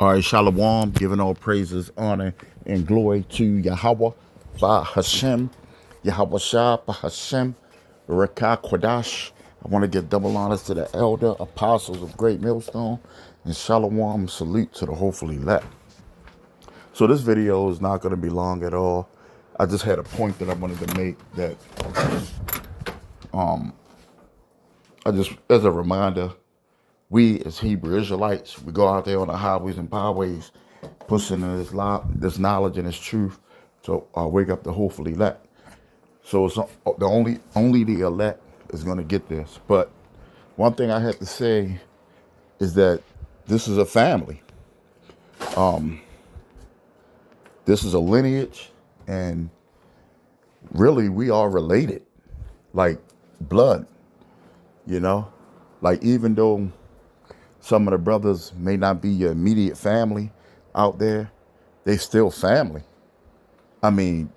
All right, Shalom, giving all praises, honor, and glory to Yahweh, Ba Hashem, Yahweh Shah, Ba Hashem, Rekah Kwadash. I want to give double honors to the elder apostles of Great Millstone, and Shalom, salute to the hopeful elect. So this video is not going to be long at all. I just had a point that I wanted to make that, as a reminder, we as Hebrew Israelites, we go out there on the highways and byways, pushing this knowledge and this truth to wake up the hopeful elect. So it's the only the elect is going to get this. But one thing I have to say is that this is a family. This is a lineage, and really we are related, like blood. You know, like even though some of the brothers may not be your immediate family out there, they still family. I mean,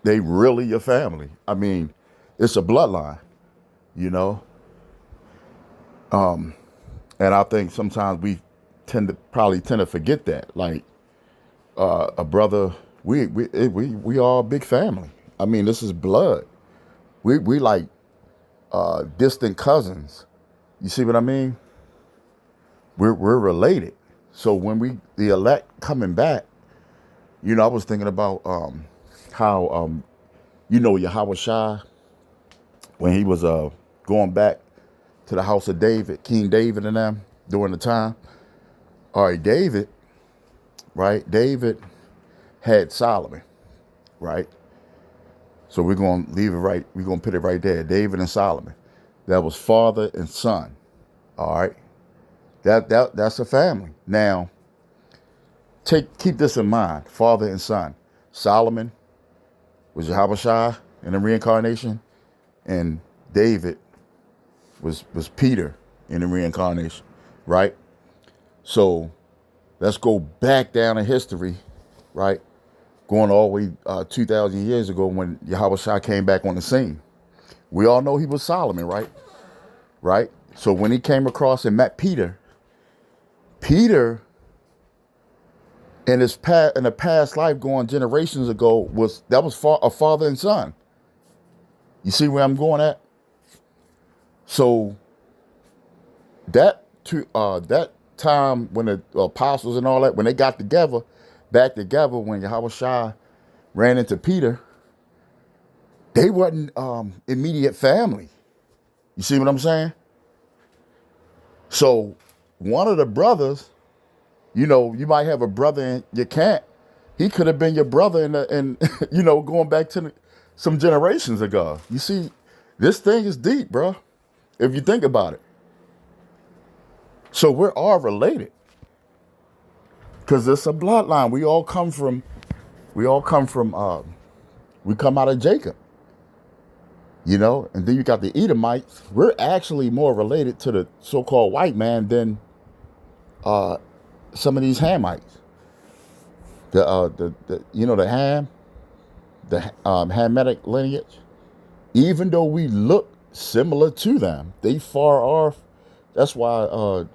they really your family. I mean, it's a bloodline, you know? And I think sometimes we probably tend to forget that. Like, a brother, we are a big family. I mean, this is blood. We like distant cousins. You see what I mean? We're related. So when the elect coming back, you know, I was thinking about how Yahweh Shai, when he was going back to the house of David, King David and them during the time. All right, David had Solomon, right? So we're going to leave it right. We're going to put it right there. David and Solomon. That was father and son. All right. That's a family. Now, keep this in mind. Father and son. Solomon was Yahweh Shai in the reincarnation, and David was Peter in the reincarnation, right? So let's go back down in history, right? Going all the way 2,000 years ago when Yahweh Shai came back on the scene. We all know he was Solomon, right? Right? So when he came across and met Peter in a past life going generations ago was a father and son. You see where I'm going at? So that time when the apostles and all that, when they got back together, when Yahweh Shai ran into Peter, they wasn't immediate family. You see what I'm saying? So one of the brothers, you know, you might have a brother and you can't. He could have been your brother and you know, going back to some generations ago. You see, this thing is deep, bro, if you think about it. So we're all related because it's a bloodline. We come out of Jacob, you know, and then you got the Edomites. We're actually more related to the so-called white man than some of these Hamites. The Hamitic lineage. Even though we look similar to them, they far off. That's why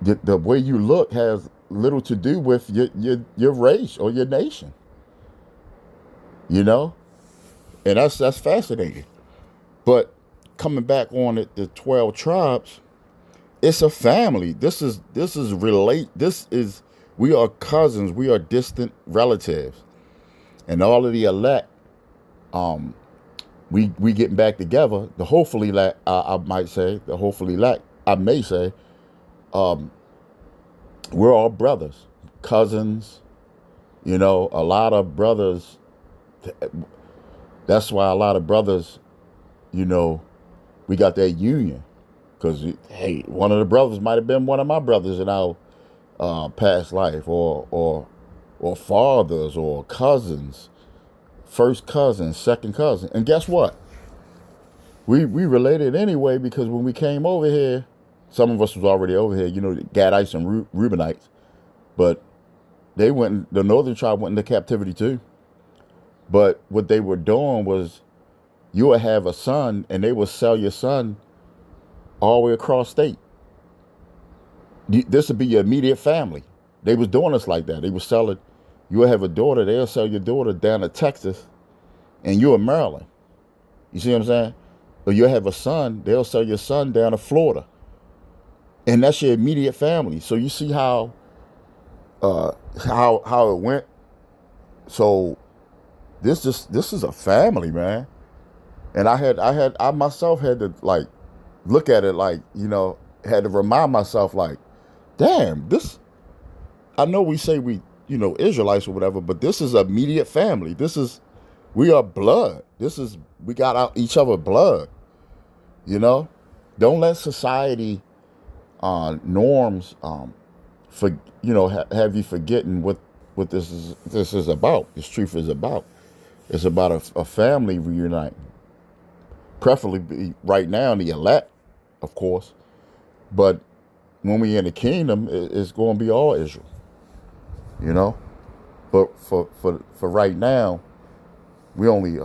the way you look has little to do with your race or your nation. You know, and that's fascinating. But coming back on it, the 12 tribes, it's a family. We are cousins. We are distant relatives, and all of the elect, we getting back together. The hopefully elect, I might say, the hopefully elect, I may say, we're all brothers, cousins. You know, a lot of brothers. That's why a lot of brothers, you know, we got that union. Because, hey, one of the brothers might have been one of my brothers in our past life, or fathers, or cousins, first cousin, second cousin. And guess what? We related anyway, because when we came over here, some of us was already over here, you know, the Gadites and Reubenites. But the northern tribe went into captivity too. But what they were doing was, you would have a son, and they would sell your son all the way across state. This would be your immediate family. They was doing us like that. They was selling. You'll have a daughter. They'll sell your daughter down to Texas, and you're in Maryland. You see what I'm saying? Or you'll have a son. They'll sell your son down to Florida, and that's your immediate family. So you see how it went. So this is a family, man. And I myself had to like look at it like, had to remind myself like, damn, this, I know we say we, Israelites or whatever, but this is immediate family. We are blood. We got out each other blood, you know? Don't let society norms for have you forgetting what this is about. This truth is about. It's about a family reuniting. Preferably right now in the elect, of course, but when we in the kingdom, it's going to be all Israel, you know. But for right now, we only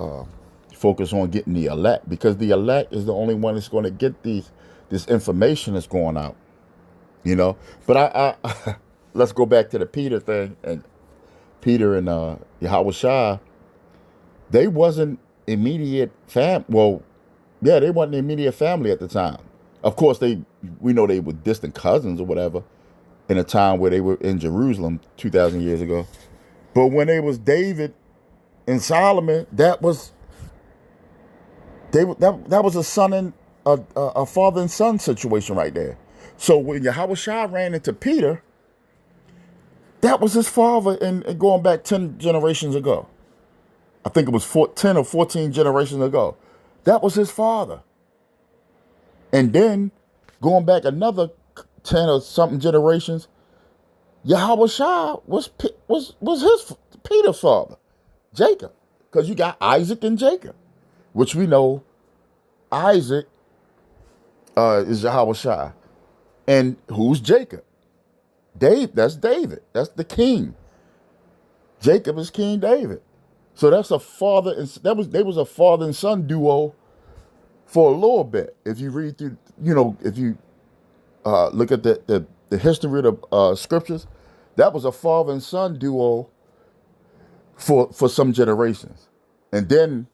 focus on getting the elect because the elect is the only one that's going to get this information that's going out, you know. But I let's go back to the Peter thing and Peter and Yahweh Shai. They wasn't immediate well, yeah, they wasn't immediate family at the time. Of course, we know they were distant cousins or whatever in a time where they were in Jerusalem 2,000 years ago. But when they was David and Solomon, that was that was a son and a father and son situation right there. So when Yahweh Shai ran into Peter, that was his father, and going back 10 generations ago. I think it was 10 or 14 generations ago. That was his father. And then going back another 10 or something generations, Yahweh Shai was his Peter's father, Jacob. Because you got Isaac and Jacob, which we know Isaac is Yahweh Shai. And who's Jacob? That's David. That's the king. Jacob is King David. So that's a father and they was a father and son duo for a little bit. If you read through, if you look at the history of the scriptures, that was a father and son duo for some generations. And then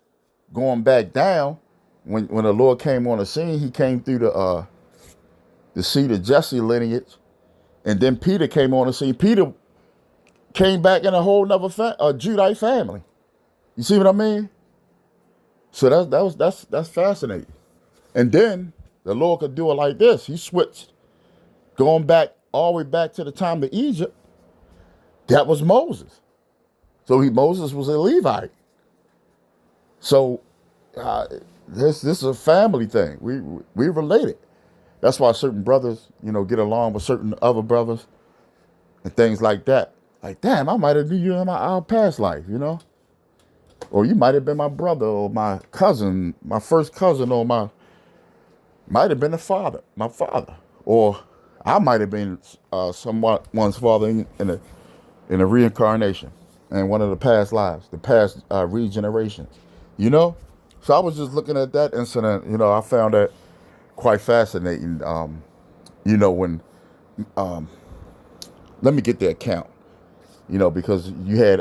going back down, when the Lord came on the scene, he came through the seed of Jesse lineage, and then Peter came on the scene. Peter came back in a whole nother Judite family. You see what I mean? So that's fascinating. And then the Lord could do it like this. He switched, going back all the way back to the time of Egypt. That was Moses. So Moses was a Levite. So this is a family thing. We related. That's why certain brothers, get along with certain other brothers and things like that. Like, damn, I might have knew you in our past life, or you might have been my brother or my cousin, my first cousin, or might have been my father, or I might have been one's father in a reincarnation in one of the past lives, the past regenerations, So I was just looking at that incident, I found that quite fascinating. When let me get the account, because you had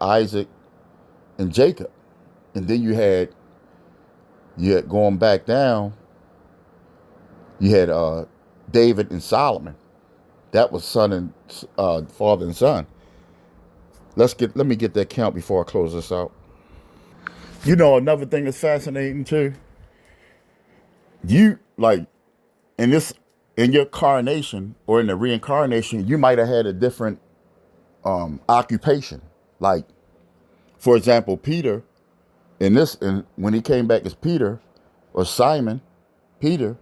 Isaac and Jacob, and then you had going back down, you had David and Solomon. That was son and father and son. Let me get that count before I close this out. Another thing that's fascinating too. You like in your carnation or in the reincarnation, you might have had a different occupation. Like, for example, Peter and when he came back as Peter or Simon Peter,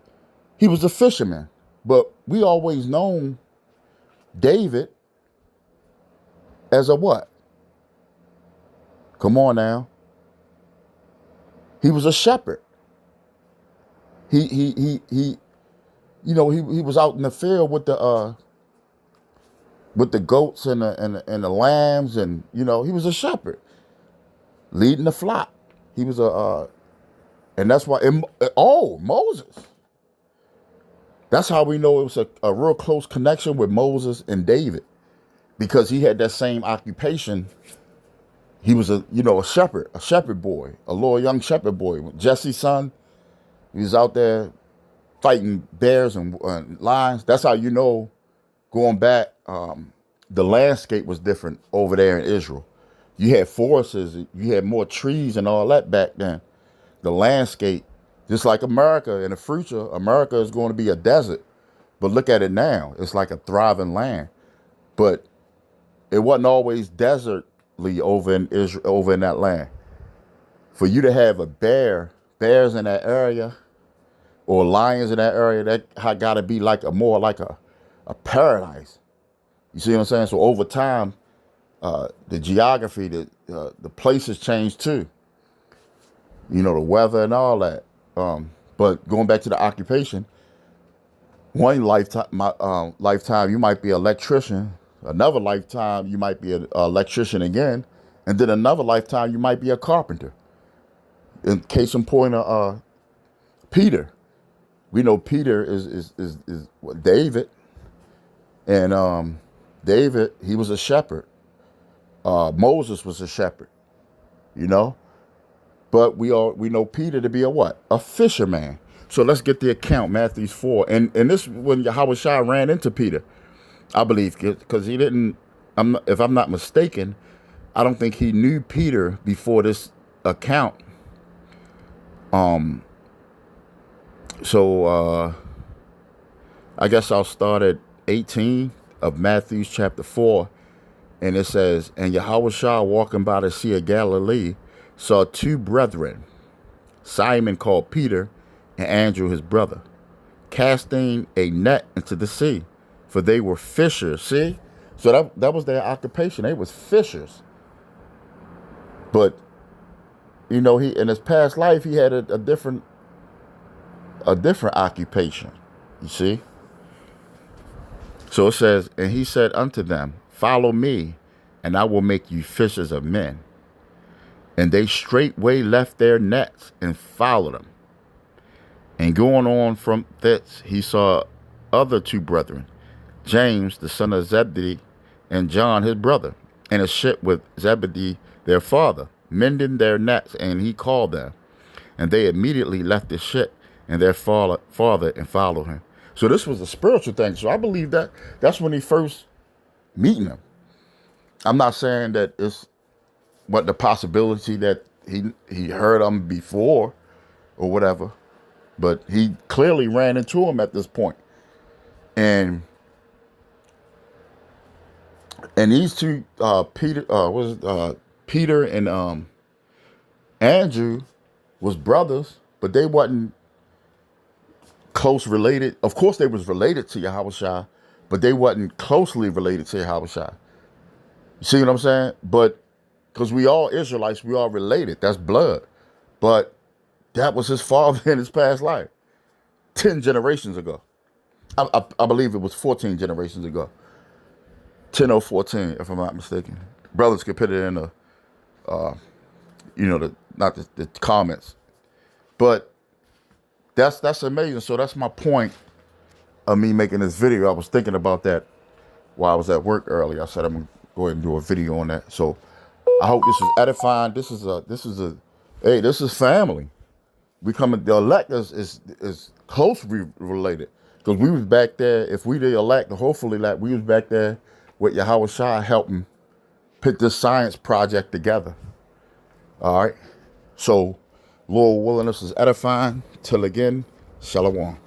he was a fisherman. But we always known David as a what? Come on now. He was a shepherd. He was out in the field with the goats and the lambs, and he was a shepherd leading the flock. He was and that's why. Moses. That's how we know it was a real close connection with Moses and David, because he had that same occupation. He was a shepherd boy, a little young shepherd boy. Jesse's son, he was out there fighting bears and lions. That's how you know, going back, the landscape was different over there in Israel. You had forests, you had more trees and all that back then. The landscape, just like America in the future, America is going to be a desert. But look at it now. It's like a thriving land. But it wasn't always desertly over in Israel, over in that land. For you to have bears in that area, or lions in that area, that got to be like more like a paradise. You see what I'm saying? So over time, the geography, the places changed too. The weather and all that. But going back to the occupation, one lifetime you might be an electrician. Another lifetime you might be an electrician again, and then another lifetime you might be a carpenter. In case in point, Peter. We know Peter is David, and David, he was a shepherd. Moses was a shepherd, But we know Peter to be a what? A fisherman. So let's get the account, Matthew 4. And this when Yahushua ran into Peter, I believe, because he didn't, if I'm not mistaken, I don't think he knew Peter before this account. So I guess I'll start at 18 of Matthew chapter 4. And it says, and Yahushua walking by the Sea of Galilee saw two brethren, Simon called Peter and Andrew his brother, casting a net into the sea, for they were fishers. See? So that was their occupation. They was fishers. But, he in his past life, he had a different occupation. You see? So it says, and he said unto them, follow me, and I will make you fishers of men. And they straightway left their nets and followed him. And going on from thence, he saw other two brethren, James, the son of Zebedee, and John, his brother, in a ship with Zebedee, their father, mending their nets, and he called them. And they immediately left the ship and their father and followed him. So this was a spiritual thing. So I believe that's when he first meeting him. I'm not saying that it's what the possibility that he heard him before or whatever, but he clearly ran into him at this point. And these two, Peter and Andrew was brothers, but they wasn't close related. Of course, they was related to Yahushua, but they wasn't closely related to Yahushua. You see what I'm saying? But because we all Israelites, we all related. That's blood. But that was his father in his past life, 10 generations ago. I believe it was 14 generations ago. 10 or 14, if I'm not mistaken. Brothers could put it in the comments. But that's amazing. So that's my point of me making this video. I was thinking about that while I was at work earlier. I said I'm gonna go ahead and do a video on that. So I hope this is edifying. This is family. The elect is closely related. Because we was back there, if we the elect, hopefully we was back there with Yahushua helping put this science project together. All right. So, Lord willing, this is edifying. Till again, Shalom.